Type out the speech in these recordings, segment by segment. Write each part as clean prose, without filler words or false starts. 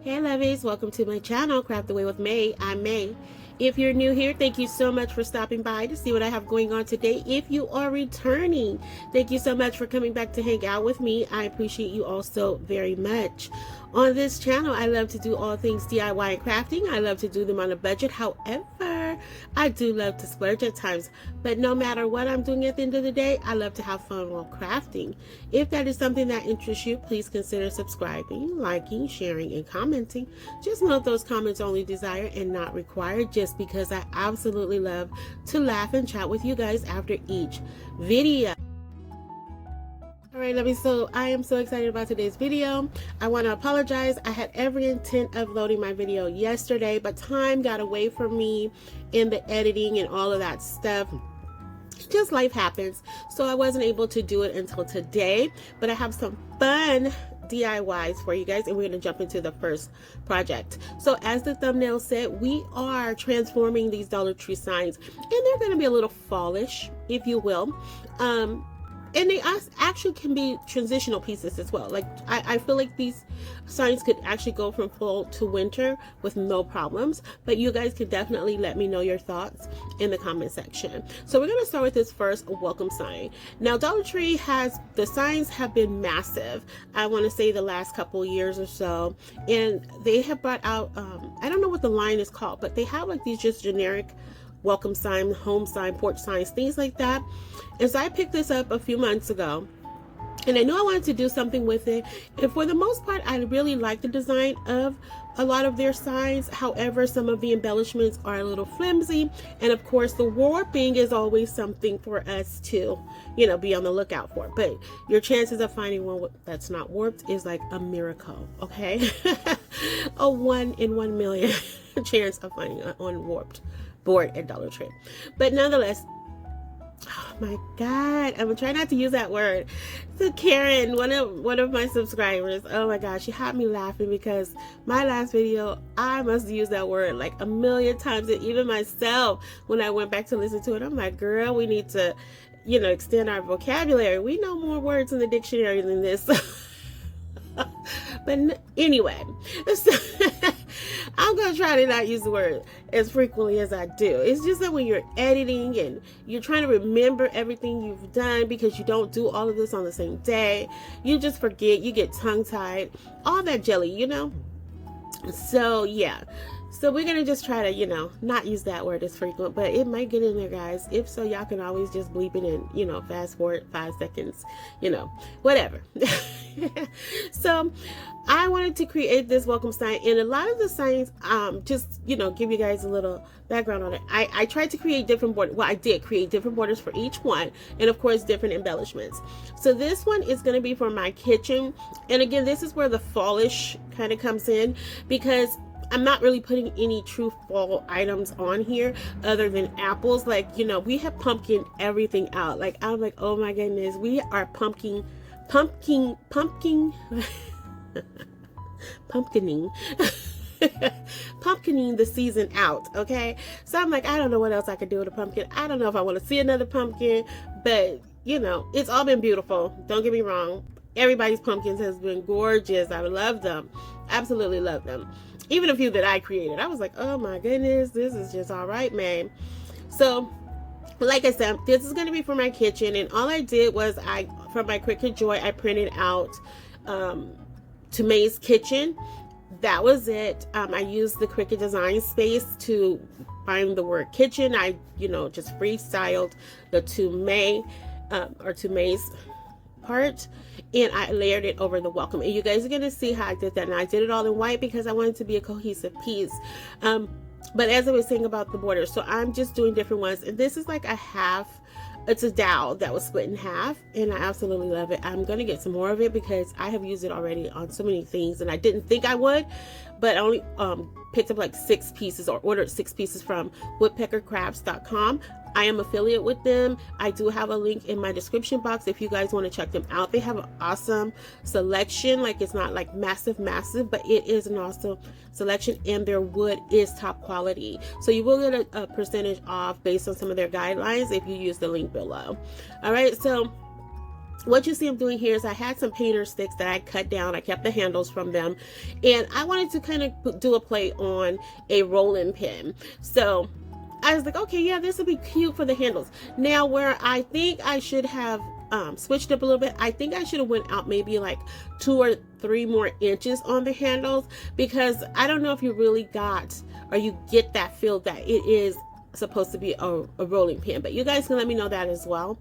Hey lovies, welcome to my channel, Craft Away with May. I'm May. If you're new here, thank you so much for stopping by to see what I have going on today. If you are returning, thank you so much for coming back to hang out with me. I appreciate you all so very much. On this channel, I love to do all things DIY and crafting. I love to do them on a budget. However, I do love to splurge at times. But no matter what I'm doing at the end of the day, I love to have fun while crafting. If that is something that interests you, please consider subscribing, liking, sharing, and commenting. Just note those comments only desired and not required, just because I absolutely love to laugh and chat with you guys after each video. Alright, lovely, so I am so excited about today's video. I want to apologize. I had every intent of loading my video yesterday, but time got away from me in the editing and all of that stuff. Just life happens, so I wasn't able to do it until today, but I have some fun DIYs for you guys, and we're going to jump into the first project. So as the thumbnail said, we are transforming these Dollar Tree signs, and they're going to be a little fallish, if you will. And they actually can be transitional pieces as well. Like I feel like these signs could actually go from fall to winter with no problems, but you guys can definitely let me know your thoughts in the comment section. So we're going to start with this first welcome sign. Now Dollar Tree the signs have been massive, I want to say the last couple years or so, and they have brought out I don't know what the line is called, but they have like these just generic welcome sign, home sign, porch signs, things like that. And so I picked this up a few months ago, and I knew I wanted to do something with it. And for the most part, I really like the design of a lot of their signs. However, some of the embellishments are a little flimsy, and of course the warping is always something for us to, you know, be on the lookout for. But your chances of finding one that's not warped is like a miracle, okay? A 1 in 1 million chance of finding an unwarped board at Dollar Tree. But nonetheless, oh my god, I'm trying not to use that word. So Karen, one of my subscribers, oh my god, she had me laughing because my last video, I must use that word like a million times, and even myself, when I went back to listen to it, I'm like, girl, we need to, you know, extend our vocabulary. We know more words in the dictionary than this. But anyway, so I'm gonna try to not use the word as frequently as I do. It's just that when you're editing and you're trying to remember everything you've done, because you don't do all of this on the same day, you just forget, you get tongue-tied, all that jelly, you know. So yeah, so we're gonna just try to, you know, not use that word as frequent, but it might get in there, guys. If so, y'all can always just bleep it and, you know, fast forward 5 seconds, you know, whatever. So I wanted to create this welcome sign, and a lot of the signs, just, you know, give you guys a little background on it. I tried to create different borders. Well, I did create different borders for each one, and of course different embellishments. So this one is going to be for my kitchen, and again, this is where the fallish kind of comes in, because I'm not really putting any true fall items on here other than apples. Like, you know, we have pumpkin everything out. Like, I'm like, oh my goodness, we are pumpkining pumpkining the season out, okay? So I'm like, I don't know what else I could do with a pumpkin. I don't know if I want to see another pumpkin, but you know, it's all been beautiful, don't get me wrong. Everybody's pumpkins has been gorgeous. I love them, absolutely love them. Even a few that I created, I was like, oh my goodness, this is just all right, man. So like I said, this is going to be for my kitchen, and all I did was from my Cricut Joy, I printed out to May's kitchen. That was it. I used the Cricut design space to find the word kitchen. I, you know, just freestyled the to May or to May's part, and I layered it over the welcome, and you guys are going to see how I did that. And I did it all in white because I wanted it to be a cohesive piece. But as I was saying about the borders, so I'm just doing different ones, and this is like a half, it's a dowel that was split in half, and I absolutely love it. I'm gonna get some more of it because I have used it already on so many things, and I didn't think I would, but I only picked up like 6 pieces, or ordered 6 pieces from woodpeckercrafts.com. I am affiliate with them. I do have a link in my description box if you guys want to check them out. They have an awesome selection. Like, it's not like massive, but it is an awesome selection, and their wood is top quality. So you will get a percentage off based on some of their guidelines if you use the link below. All right, so what you see I'm doing here is I had some painter sticks that I cut down. I kept the handles from them, and I wanted to kind of do a play on a rolling pin. So I was like, okay, yeah, this would be cute for the handles. Now, where I think I should have switched up a little bit, I think I should have went out maybe like 2 or 3 more inches on the handles, because I don't know if you really got, or you get that feel that it is supposed to be a rolling pin, but you guys can let me know that as well.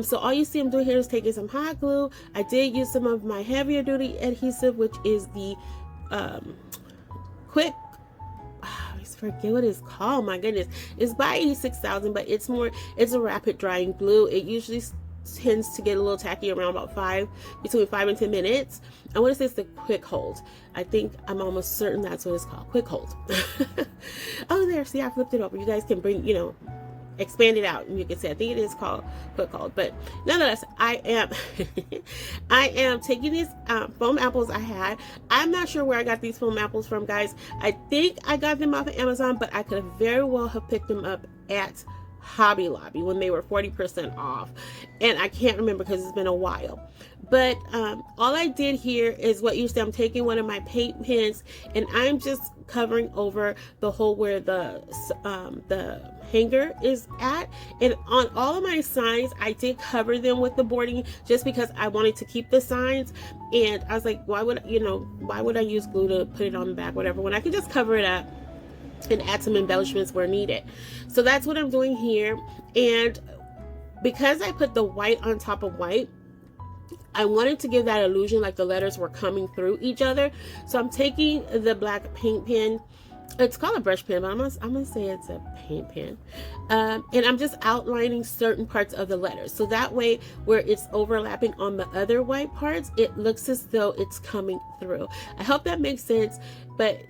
So all you see I'm doing here is taking some hot glue. I did use some of my heavier duty adhesive, which is the quick, I forget what it's called, my goodness, it's by 86,000, but it's a rapid drying glue. It usually tends to get a little tacky around about between 5 and 10 minutes. I want to say it's the quick hold. I think I'm almost certain that's what it's called, quick hold. Oh, there, see, I flipped it over. You guys can bring, expand it out, and you can say I think it is called quick hold. But nonetheless, I am taking these foam apples I had. I'm not sure where I got these foam apples from, guys. I think I got them off of Amazon, but I could very well have picked them up at Hobby Lobby when they were 40% off, and I can't remember because it's been a while. But all I did here is what you see. I'm taking one of my paint pens, and I'm just covering over the hole where the hanger is at. And on all of my signs, I did cover them with the boarding just because I wanted to keep the signs. And I was like, why would I use glue to put it on the back, whatever, when I could just cover it up and add some embellishments where needed. So that's what I'm doing here. And because I put the white on top of white, I wanted to give that illusion like the letters were coming through each other. So I'm taking the black paint pen. It's called a brush pen, but I'm gonna say it's a paint pen. And I'm just outlining certain parts of the letters. So that way, where it's overlapping on the other white parts, it looks as though it's coming through. I hope that makes sense. But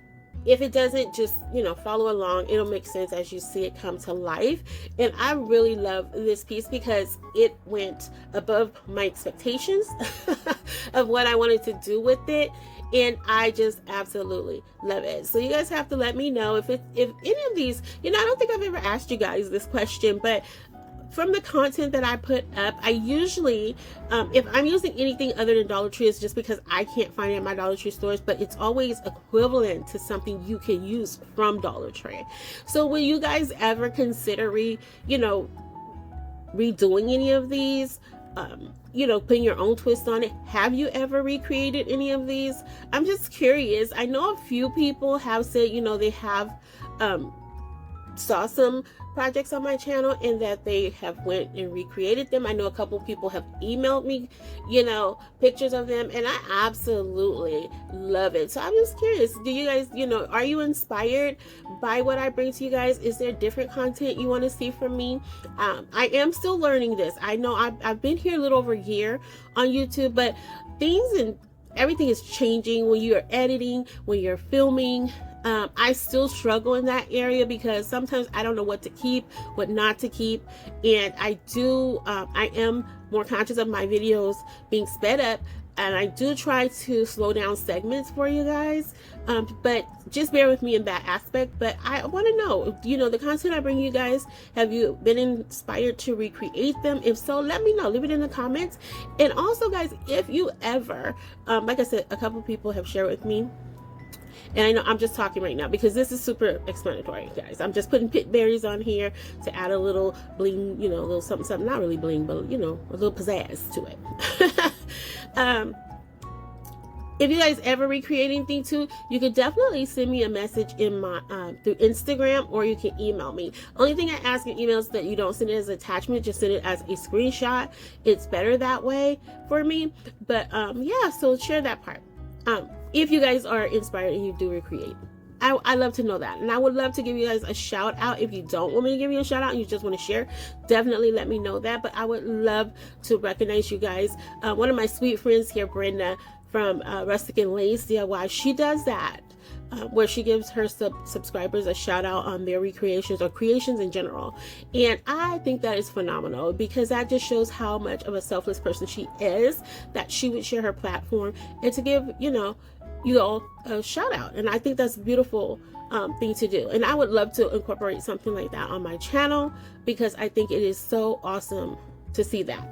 if it doesn't, just, follow along. It'll make sense as you see it come to life. And I really love this piece because it went above my expectations of what I wanted to do with it. And I just absolutely love it. So you guys have to let me know if any of these, I don't think I've ever asked you guys this question, but from the content that I put up, I usually, if I'm using anything other than Dollar Tree, it's just because I can't find it at my Dollar Tree stores, but it's always equivalent to something you can use from Dollar Tree. So will you guys ever consider redoing any of these? Putting your own twist on it? Have you ever recreated any of these? I'm just curious. I know a few people have said, they have saw some projects on my channel and that they have went and recreated them. I know a couple people have emailed me, pictures of them, and I absolutely love it. So I'm just curious, do you guys, are you inspired by what I bring to you guys? Is there different content you want to see from me? I am still learning this. I know I've been here a little over a year on YouTube, but things and everything is changing when you're editing, when you're filming. I still struggle in that area because sometimes I don't know what to keep, what not to keep. And I am more conscious of my videos being sped up, and I do try to slow down segments for you guys. But just bear with me in that aspect. But I want to know, the content I bring you guys, have you been inspired to recreate them? If so, let me know. Leave it in the comments. And also, guys, if you ever, like I said, a couple people have shared with me, and I know I'm just talking right now because this is super explanatory, guys. I'm just putting pit berries on here to add a little bling, a little something, not really bling, but, a little pizzazz to it. If you guys ever recreate anything too, you can definitely send me a message in my through Instagram, or you can email me. Only thing I ask in emails that you don't send it as an attachment, just send it as a screenshot. It's better that way for me. But yeah, so share that part. If you guys are inspired and you do recreate, I love to know that. And I would love to give you guys a shout out. If you don't want me to give you a shout out and you just want to share, definitely let me know that. But I would love to recognize you guys. One of my sweet friends here, Brenda from Rustic and Lace DIY, she does that. Where she gives her subscribers a shout out on their recreations or creations in general. And I think that is phenomenal because that just shows how much of a selfless person she is, that she would share her platform and to give, you all a shout out. And I think that's a beautiful thing to do. And I would love to incorporate something like that on my channel because I think it is so awesome to see that.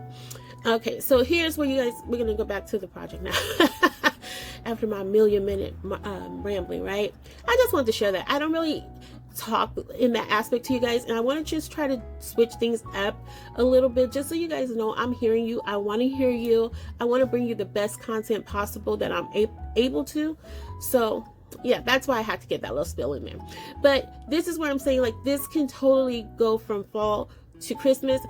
Okay, so here's where you guys, we're going to go back to the project now. After my million-minute rambling, right? I just wanted to share that. I don't really talk in that aspect to you guys, and I want to just try to switch things up a little bit, just so you guys know I'm hearing you. I want to hear you. I want to bring you the best content possible that I'm able to. So yeah, that's why I had to get that little spill in there. But this is where I'm saying, like, this can totally go from fall to Christmas.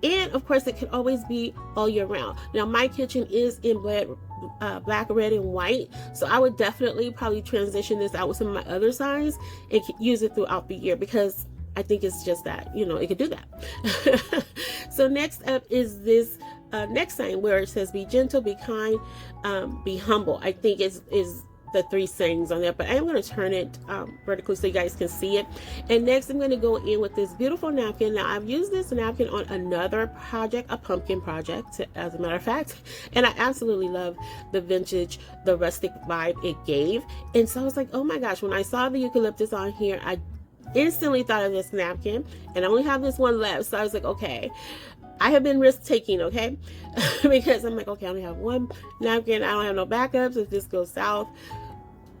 And of course, it can always be all year round. Now, my kitchen is in black, red, and white. So I would definitely probably transition this out with some of my other signs and use it throughout the year, because I think it's just that, you know, it could do that. So next up is this next sign where it says, be gentle, be kind, be humble. I think is the three sayings on there, but I'm going to turn it vertically so you guys can see it. And next I'm going to go in with this beautiful napkin. Now, I've used this napkin on another project, a pumpkin project, as a matter of fact, and I absolutely love the vintage, the rustic vibe it gave. And so I was like, oh my gosh, when I saw the eucalyptus on here, I instantly thought of this napkin, and I only have this one left. So I was like, okay, I have been risk taking, okay? Because I'm like, okay, I only have one napkin. I don't have no backups. If this goes south,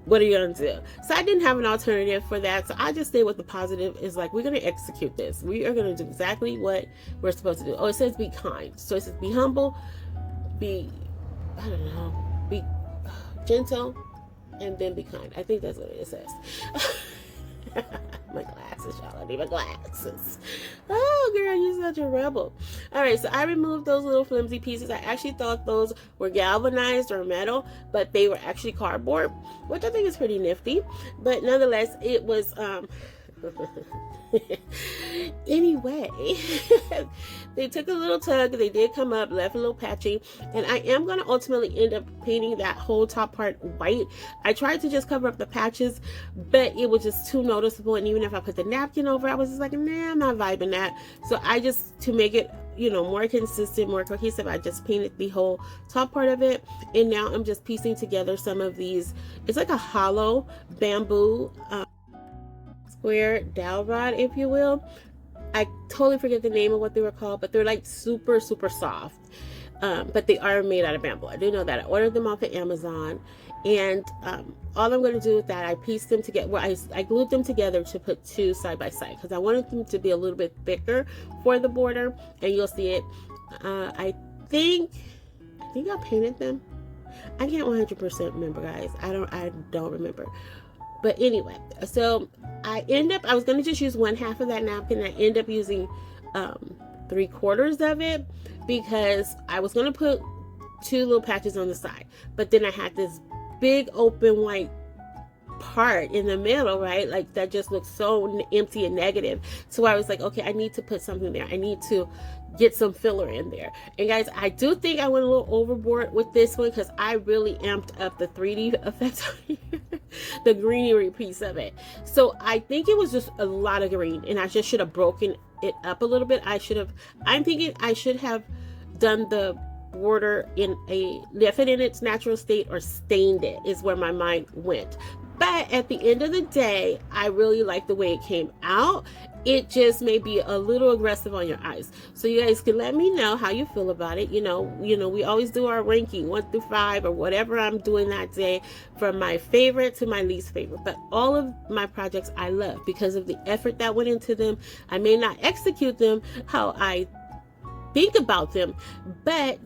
what are you gonna do? So I didn't have an alternative for that. So I just stayed with the positive. Is like, we're gonna execute this. We are gonna do exactly what we're supposed to do. Oh, it says be kind. So it says be humble, be, I don't know, be gentle, and then be kind. I think that's what it says. My glasses, y'all. I need my glasses. Oh, girl, you're such a rebel. All right, so I removed those little flimsy pieces. I actually thought those were galvanized or metal, but they were actually cardboard, which I think is pretty nifty. But nonetheless, it was anyway, they took a little tug, they did come up, left a little patchy, and I am going to ultimately end up painting that whole top part white. I tried to just cover up the patches, but it was just too noticeable, and even if I put the napkin over, I was just like, nah, I'm not vibing that. So I just, to make it, you know, more consistent, more cohesive, I just painted the whole top part of it. And now I'm just piecing together some of these. It's like a hollow bamboo square dowel rod, if you will. I totally forget the name of what they were called, but they're like super soft, but they are made out of bamboo. I do know that. I ordered them off of Amazon, and all I'm going to do with that, I pieced them together. Well, I glued them together to put two side by side, because I wanted them to be a little bit thicker for the border, and you'll see it. I think I painted them. I can't 100% remember, guys. I don't remember. But anyway, so I was going to just use one half of that napkin. I end up using 3/4 of it, because I was going to put two little patches on the side. But then I had this big open white part in the middle, right? Like, that just looks so empty and negative. So I was like, okay, I need to put something there. I need to get some filler in there. And guys, I do think I went a little overboard with this one, because I really amped up the 3D effect on here, the greenery piece of it. So I think it was just a lot of green, and I just should have broken it up a little bit. I'm thinking I should have done the border left it in its natural state, or stained it, is where my mind went. But at the end of the day, I really like the way it came out. It just may be a little aggressive on your eyes. So you guys can let me know how you feel about it. You know, we always do our ranking 1 through 5, or whatever I'm doing that day, from my favorite to my least favorite. But all of my projects I love, because of the effort that went into them. I may not execute them how I think about them, but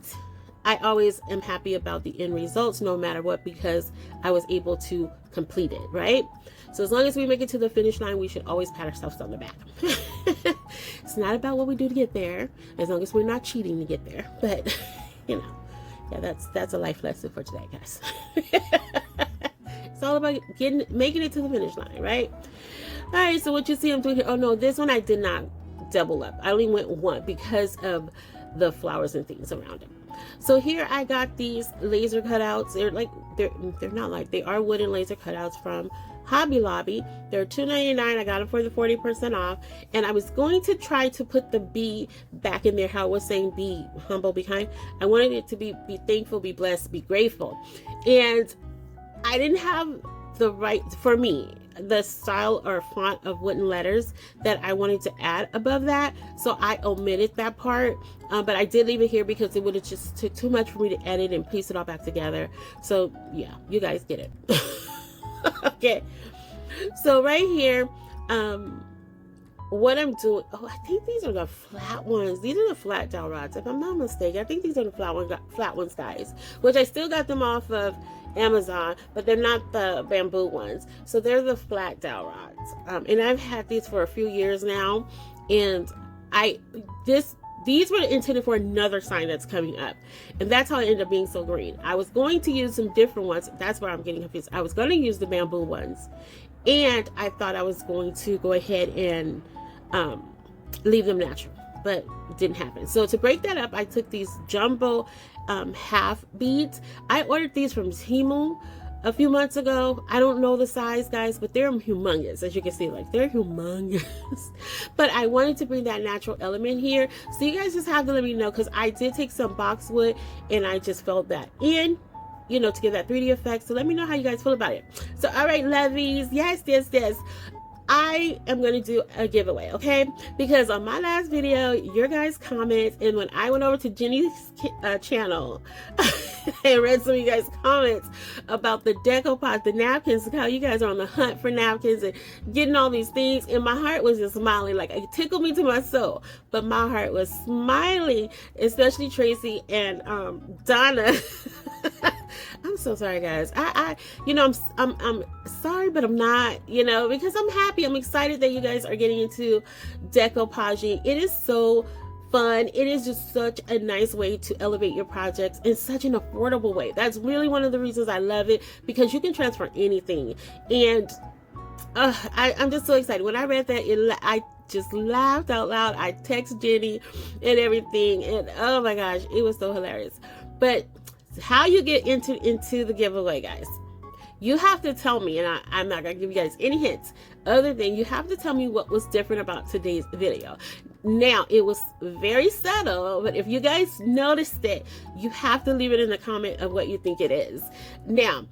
I always am happy about the end results, no matter what, because I was able to complete it, right? So as long as we make it to the finish line, we should always pat ourselves on the back. It's not about what we do to get there, as long as we're not cheating to get there. But you know, yeah, that's a life lesson for today, guys. It's all about making it to the finish line, right? All right, so what you see I'm doing here, oh no, this one I did not double up. I only went one because of the flowers and things around it. So here I got these laser cutouts. They are wooden laser cutouts from Hobby Lobby. They're $2.99. I got them for the 40% off. And I was going to try to put the be back in there, how it was saying be humble, be kind. I wanted it to be thankful, be blessed, be grateful. And I didn't have the right, for me, the style or font of wooden letters that I wanted to add above that. So I omitted that part, but I did leave it here because it would have just took too much for me to edit and piece it all back together. So yeah, you guys get it. Okay, so right here, what I'm doing, oh, I think these are the flat ones. These are the flat dowel rods, if I'm not mistaken. I think these are the flat ones, guys, which I still got them off of Amazon, but they're not the bamboo ones. So they're the flat dowel rods. And I've had these for a few years now, and these were intended for another sign that's coming up, and that's how it ended up being so green. I was going to use some different ones. That's where I'm getting confused. I was going to use the bamboo ones, and I thought I was going to go ahead and leave them natural, but it didn't happen. So to break that up, I took these jumbo half beads. I ordered these from Temu a few months ago. I don't know the size, guys, but they're humongous. As you can see, like, they're humongous. But I wanted to bring that natural element here, so you guys just have to let me know, because I did take some boxwood and I just filled that in, you know, to give that 3D effect. So let me know how you guys feel about it. So all right, Lovies, yes, I am going to do a giveaway, okay? Because on my last video, your guys' comments, and when I went over to Jenny's channel and read some of you guys' comments about the decoupage, the napkins, how you guys are on the hunt for napkins and getting all these things, and my heart was just smiling. Like, it tickled me to my soul, but my heart was smiling, especially Tracy and Donna. I'm so sorry, guys. You know, I'm sorry, but I'm not, you know, because I'm happy. I'm excited that you guys are getting into decoupaging. It is so fun. It is just such a nice way to elevate your projects in such an affordable way. That's really one of the reasons I love it, because you can transfer anything. And I'm just so excited. When I read that, I just laughed out loud. I texted Jenny and everything, and oh my gosh, it was so hilarious. But how you get into the giveaway, guys, you have to tell me, and I'm not gonna give you guys any hints other than you have to tell me what was different about today's video. Now, it was very subtle, but if you guys noticed it, you have to leave it in the comment of what you think it is. Now,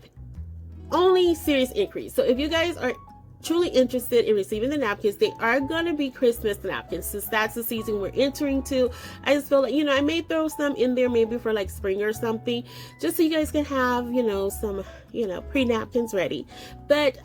only serious inquiries. So if you guys are truly interested in receiving the napkins, they are going to be Christmas napkins, since that's the season we're entering to. I just feel like, you know, I may throw some in there maybe for like spring or something, just so you guys can have, you know, some, you know, pre-napkins ready. But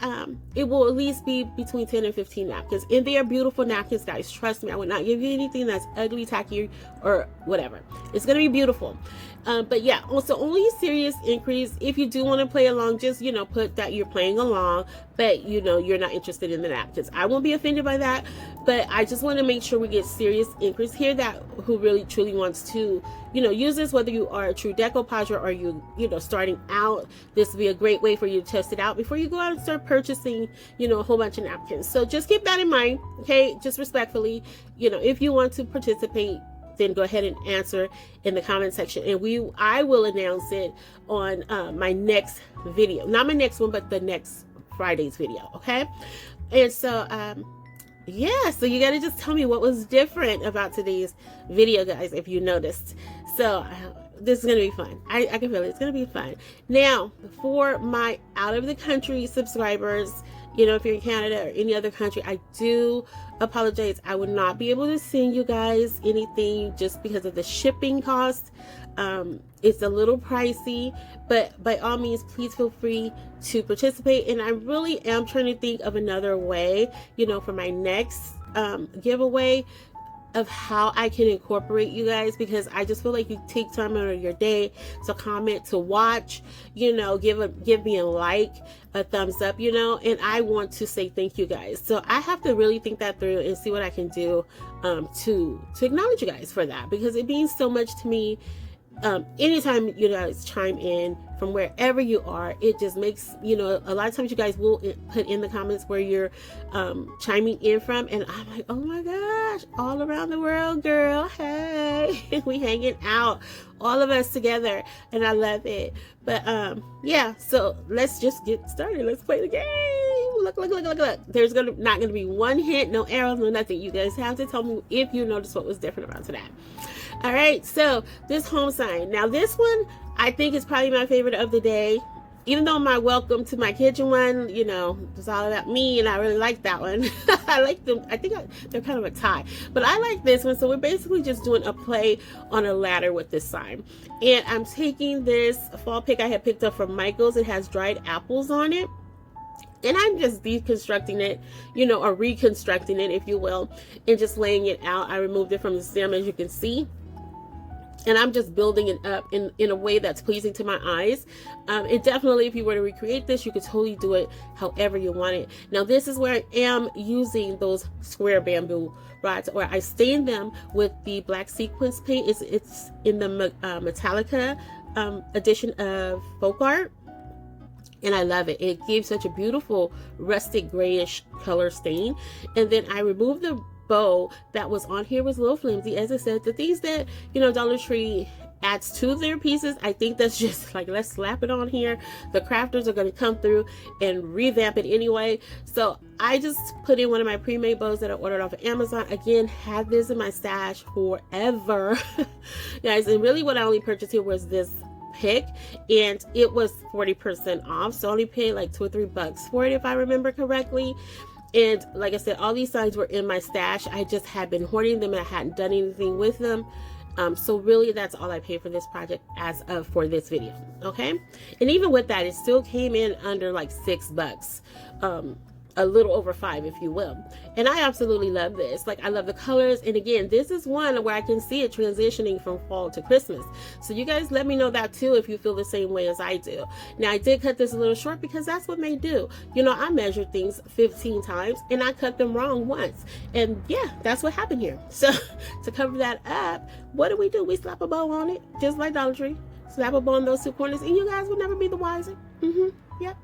it will at least be between 10 and 15 napkins, and they are beautiful napkins, guys. Trust me, I would not give you anything that's ugly, tacky, or whatever. It's going to be beautiful. But yeah, also only serious inquiries. If you do want to play along, just, you know, put that you're playing along, but you know, you're not interested in the napkins. I won't be offended by that, but I just want to make sure we get serious inquiries here that who really truly wants to, you know, use this, whether you are a true decoupager or you know, starting out. This will be a great way for you to test it out before you go out and start purchasing, you know, a whole bunch of napkins. So just keep that in mind, okay? Just respectfully, you know, if you want to participate, then go ahead and answer in the comment section, and I will announce it on my next video. Not my next one, but the next Friday's video, okay? And so yeah, so you gotta just tell me what was different about today's video, guys, if you noticed. So this is gonna be fun. I can feel it. It's gonna be fun. Now, for my out of the country subscribers, you know, if you're in Canada or any other country, I do apologize. I would not be able to send you guys anything just because of the shipping cost. It's a little pricey, but by all means, please feel free to participate. And I really am trying to think of another way, you know, for my next giveaway, of how I can incorporate you guys, because I just feel like you take time out of your day to comment, to watch, you know, give me a like, a thumbs up, you know, and I want to say thank you guys. So I have to really think that through and see what I can do to acknowledge you guys for that, because it means so much to me. Anytime you guys chime in from wherever you are, it just makes, you know, a lot of times you guys will put in the comments where you're chiming in from, and I'm like, oh my gosh, all around the world, girl, hey, we hanging out, all of us together, and I love it. But yeah, so let's just get started. Let's play the game. Look. There's not gonna be one hint, no arrows, no nothing. You guys have to tell me if you noticed what was different about today. All right, so this home sign. Now this one, I think is probably my favorite of the day. even though my welcome to my kitchen one, you know, it's all about me, and I really like that one. I like them. I think they're kind of a tie, but I like this one. So we're basically just doing a play on a ladder with this sign. And I'm taking this fall pick I had picked up from Michael's. It has dried apples on it. And I'm just deconstructing it, you know, or reconstructing it, if you will, and just laying it out. I removed it from the stem, as you can see. And I'm just building it up in a way that's pleasing to my eyes. It definitely, if you were to recreate this, you could totally do it however you want it. Now, this is where I am using those square bamboo rods, or I stain them with the black sequence paint. It's in the Metallica edition of FolkArt. And I love it. It gives such a beautiful rustic grayish color stain. And then I removed the bow that was on here, was a little flimsy. As I said, the things that, you know, Dollar Tree adds to their pieces, I think that's just like, let's slap it on here. The crafters are going to come through and revamp it anyway. So I just put in one of my pre-made bows that I ordered off of Amazon. Again, had this in my stash forever. Guys, and really what I only purchased here was this pick, and it was 40% off, so I only paid like $2 or $3 for it, if I remember correctly. And like I said, all these signs were in my stash. I just had been hoarding them and I hadn't done anything with them. So really that's all I paid for this project as of for this video. Okay, and even with that, it still came in under like $6, a little over $5, if you will. And I absolutely love this. Like, I love the colors. And again, this is one where I can see it transitioning from fall to Christmas. So you guys let me know that too, if you feel the same way as I do. Now, I did cut this a little short because that's what May do. You know, I measured things 15 times and I cut them wrong once. And yeah, that's what happened here. So to cover that up, what do? We slap a bow on it, just like Dollar Tree. Slap a bow on those two corners, and you guys will never be the wiser. Yep.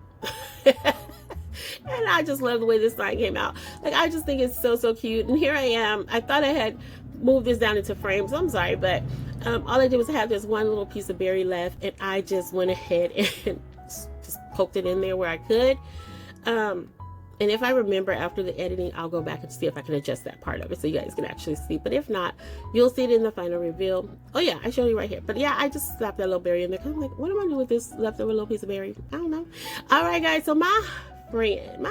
And I just love the way this sign came out. Like, I just think it's so, so cute. And here I am. I thought I had moved this down into frames. I'm sorry, but all I did was have this one little piece of berry left, and I just went ahead and just poked it in there where I could. And if I remember after the editing, I'll go back and see if I can adjust that part of it so you guys can actually see. But if not, you'll see it in the final reveal. Oh yeah, I showed you right here. But yeah, I just slapped that little berry in there. I'm like, what am I doing with this leftover little piece of berry? I don't know. All right, guys. So my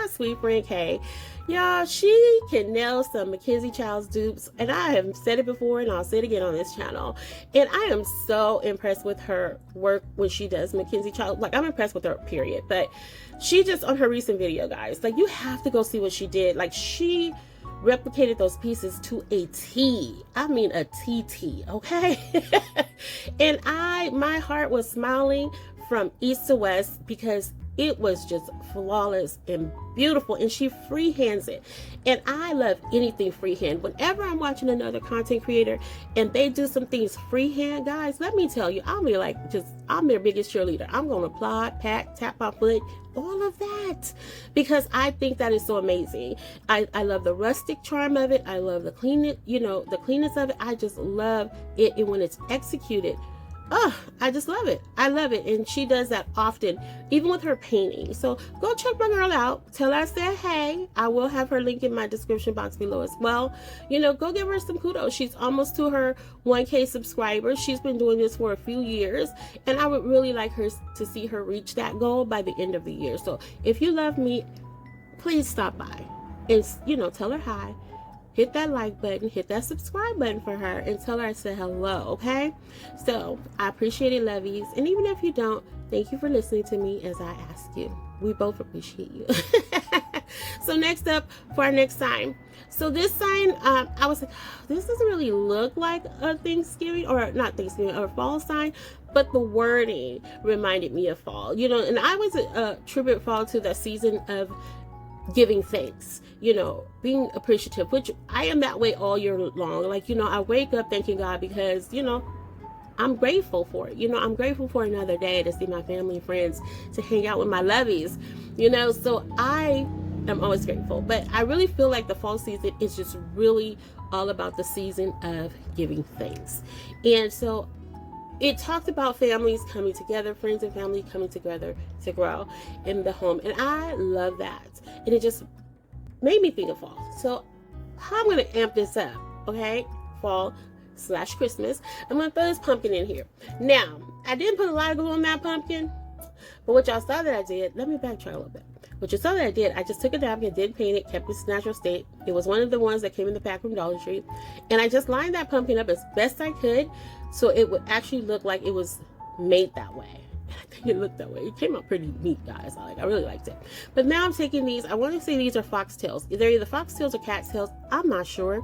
sweet friend Kay, y'all, she can nail some Mackenzie Childs dupes, and I have said it before and I'll say it again on this channel, and I am so impressed with her work when she does Mackenzie Childs. Like, I'm impressed with her, period. But she just, on her recent video, guys, like, you have to go see what she did. Like, she replicated those pieces to a T. I mean a TT, okay? And my heart was smiling from east to west because it was just flawless and beautiful, and she freehands it. And I love anything freehand. Whenever I'm watching another content creator and they do some things freehand, guys, let me tell you, I'll be like, I'm their biggest cheerleader. I'm going to applaud, pat, tap my foot, all of that, because I think that is so amazing. I love the rustic charm of it. I love the cleanness, the cleanness of it. I just love it. And when it's executed, oh, I just love it. I love it. And she does that often, even with her painting. So go check my girl out. Tell her I said hey. I will have her link in my description box below as well. Go give her some kudos. She's almost to her 1K subscribers. She's been doing this for a few years, and I would really like her to see her reach that goal by the end of the year. So if you love me, please stop by and, tell her hi. Hit that like button, hit that subscribe button for her, and tell her I said hello, okay? So, I appreciate it, Lovies. And even if you don't, thank you for listening to me as I ask you. We both appreciate you. So, next up, for our next sign. So, this sign, I was like, this doesn't really look like a Thanksgiving, or not Thanksgiving, or a fall sign, but the wording reminded me of fall. And I was attribute fall to the season of giving thanks, being appreciative, which I am that way all year long. Like, I wake up thanking God because, I'm grateful for it. I'm grateful for another day to see my family and friends, to hang out with my lovies, so I am always grateful. But I really feel like the fall season is just really all about the season of giving thanks. And so it talked about families coming together, friends and family coming together to grow in the home. And I love that. And it just made me think of fall. So how I'm going to amp this up, okay? Fall/Christmas. I'm going to throw this pumpkin in here. Now, I didn't put a lot of glue on that pumpkin, But what y'all saw that I did, let me backtrack a little bit. What you saw that I did, I just took a napkin, did paint it, kept its natural state. It was one of the ones that came in the pack from Dollar Tree. And I just lined that pumpkin up as best I could so it would actually look like it was made that way. And I think it looked that way. It came out pretty neat, guys. I really liked it. But now I'm taking these. I want to say these are foxtails. They're either foxtails or cat's tails. I'm not sure.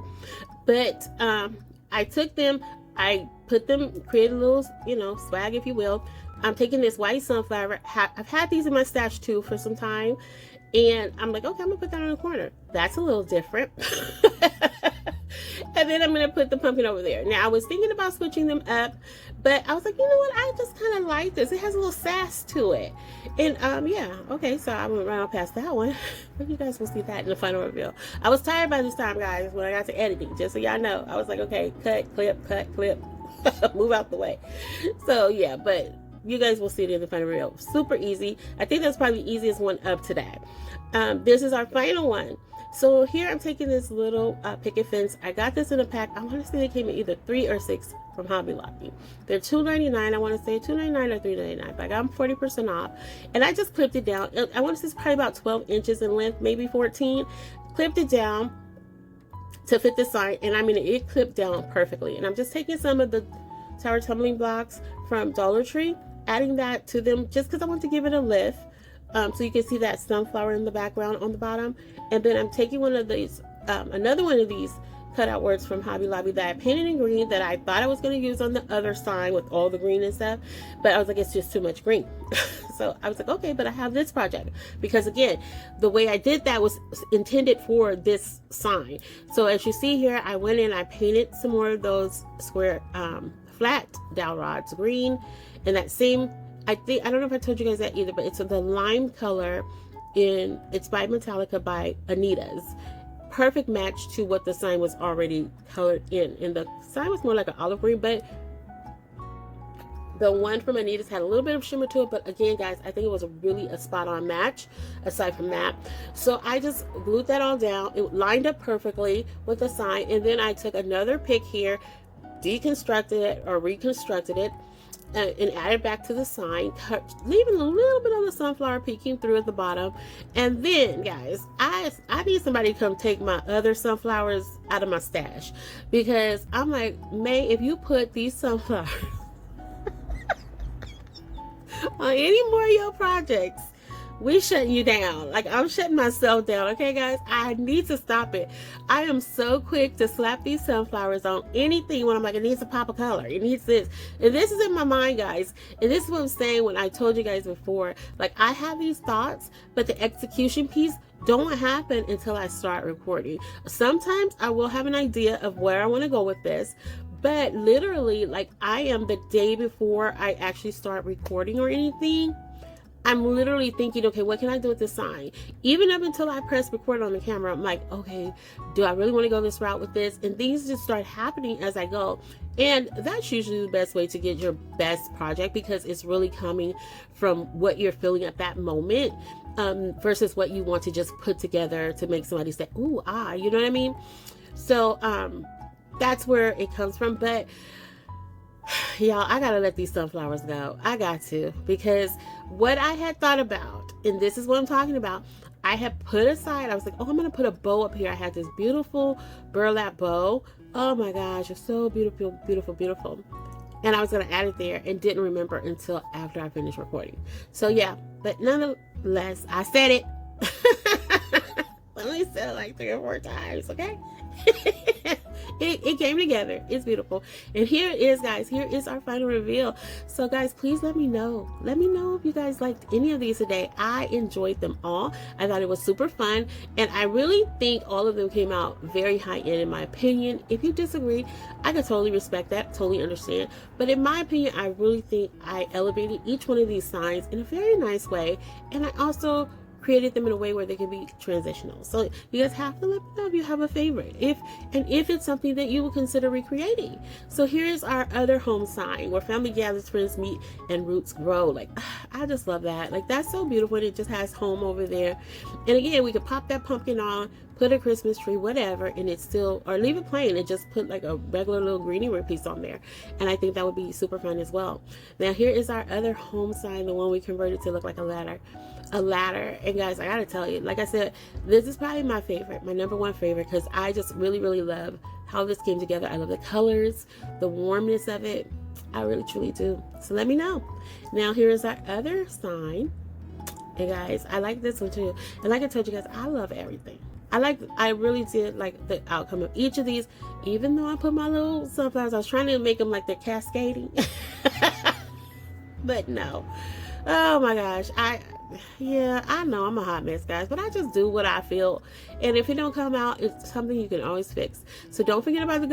But I took them, I put them, created a little, swag, if you will. I'm taking this white sunflower. I've had these in my stash too for some time. And I'm like, okay, I'm going to put that on the corner. That's a little different. And then I'm going to put the pumpkin over there. Now, I was thinking about switching them up, but I was like, you know what? I just kind of like this. It has a little sass to it. And, yeah, okay, so I went right past that one. But you guys will see that in the final reveal. I was tired by this time, guys, when I got to editing, just so y'all know. I was like, okay, cut, clip, move out the way. So, yeah, but you guys will see it in the final reveal. Super easy. I think that's probably the easiest one up to that. This is our final one. So here I'm taking this little picket fence. I got this in a pack. I want to say they came in either 3 or 6 from Hobby Lobby. They're $2.99. I want to say $2.99 or $3.99, but I got them 40% off. And I just clipped it down. I want to say it's probably about 12 inches in length, maybe 14. Clipped it down to fit the sign, and I mean it clipped down perfectly. And I'm just taking some of the tower tumbling blocks from Dollar Tree, adding that to them just because I want to give it a lift. So you can see that sunflower in the background on the bottom. And then I'm taking one of these, another one of these cutout words from Hobby Lobby that I painted in green that I thought I was going to use on the other sign with all the green and stuff. But I was like, it's just too much green. So I was like, okay, but I have this project. Because again, the way I did that was intended for this sign. So as you see here, I went in, I painted some more of those square flat dowel rods green. And that same, I don't know if I told you guys that either, but it's the lime color it's by Metallica by Anita's. Perfect match to what the sign was already colored in. And the sign was more like an olive green, but the one from Anita's had a little bit of shimmer to it. But again, guys, I think it was really a spot-on match aside from that. So I just glued that all down. It lined up perfectly with the sign. And then I took another pick here, deconstructed it or reconstructed it, and added back to the sign, leaving a little bit of the sunflower peeking through at the bottom. And then, guys, I need somebody to come take my other sunflowers out of my stash, because I'm like, May, if you put these sunflowers on any more of your projects, we shutting you down. Like, I'm shutting myself down. Okay, guys, I need to stop it. I am so quick to slap these sunflowers on anything when I'm like, it needs a pop of color, it needs this, and this is in my mind, guys. And this is what I'm saying when I told you guys before, like, I have these thoughts, but the execution piece don't happen until I start recording. Sometimes I will have an idea of where I want to go with this, but literally, like, I am the day before I actually start recording or anything, I'm literally thinking, okay, what can I do with this sign? Even up until I press record on the camera, I'm like, okay, do I really want to go this route with this? And things just start happening as I go. And that's usually the best way to get your best project, because it's really coming from what you're feeling at that moment, versus what you want to just put together to make somebody say, ooh, ah, you know what I mean? So that's where it comes from. But y'all, I gotta let these sunflowers go. I got to, because what I had thought about, and this is what I'm talking about, I had put aside, I was like, oh, I'm gonna put a bow up here. I had this beautiful burlap bow. Oh my gosh, it's so beautiful, beautiful, beautiful. And I was gonna add it there and didn't remember until after I finished recording. So yeah, but nonetheless, I said it. I only said it like 3 or 4 times, okay? It came together. It's beautiful. And here it is, guys. Here is our final reveal. So guys, please let me know. Let me know if you guys liked any of these today. I enjoyed them all. I thought it was super fun. And I really think all of them came out very high end in my opinion. If you disagree, I can totally respect that. Totally understand. But in my opinion, I really think I elevated each one of these signs in a very nice way. And I also created them in a way where they can be transitional. So you guys have to let me know if you have a favorite, if it's something that you would consider recreating. So here's our other home sign, where family gathers, friends meet, and roots grow. Like, I just love that. Like, that's so beautiful. It just has home over there. And again, we could pop that pumpkin on, put a Christmas tree, whatever, and it's still, or leave it plain and just put like a regular little greenery piece on there. And I think that would be super fun as well. Now here is our other home sign, the one we converted to look like a ladder. And guys, I gotta tell you, like I said, this is probably my favorite, my number one favorite, because I just really, really love how this came together. I love the colors, the warmness of it. I really, truly do. So let me know. Now here is our other sign. And guys, I like this one too. And like I told you guys, I love everything. I really did like the outcome of each of these. Even though I put my little sunflowers, I was trying to make them like they're cascading. But no. Oh my gosh. I know I'm a hot mess, guys, but I just do what I feel. And if it don't come out, it's something you can always fix. So don't forget about the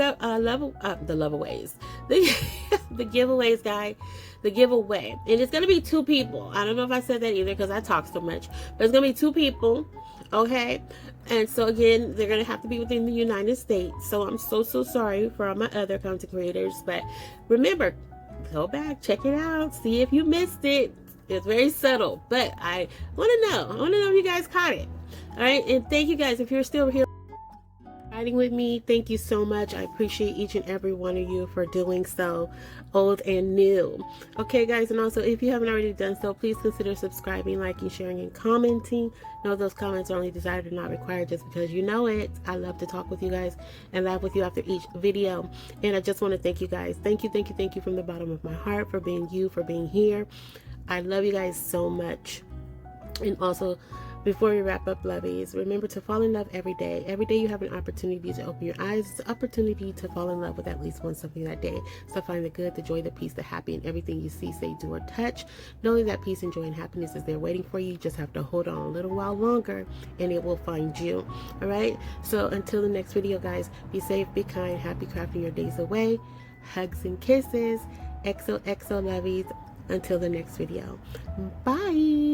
giveaways. The giveaways, guys. The giveaway. And it's going to be 2 people. I don't know if I said that either because I talk so much. But it's going to be 2 people. Okay, and so again, they're gonna have to be within the United States. So I'm so sorry for all my other content creators, but remember, go back, check it out, see if you missed it. It's very subtle, but I want to know if you guys caught it. All right, and thank you guys if you're still here riding with me. Thank you so much. I appreciate each and every one of you for doing so, old and new. Okay guys, and also if you haven't already done so, please consider subscribing, liking, sharing, and commenting. Know those comments are only desired and not required, just because you know it. I love to talk with you guys and laugh with you after each video. And I just want to thank you guys. Thank you from the bottom of my heart for being you, for being here. I love you guys so much. And also, before we wrap up, lovies, remember to fall in love every day. Every day you have an opportunity to open your eyes. It's an opportunity to fall in love with at least one something that day. So find the good, the joy, the peace, the happy in everything you see, say, do, or touch. Knowing that peace and joy and happiness is there waiting for you. You just have to hold on a little while longer and it will find you. All right? So until the next video, guys, be safe, be kind, happy crafting your days away. Hugs and kisses. XOXO lovies. Until the next video. Bye.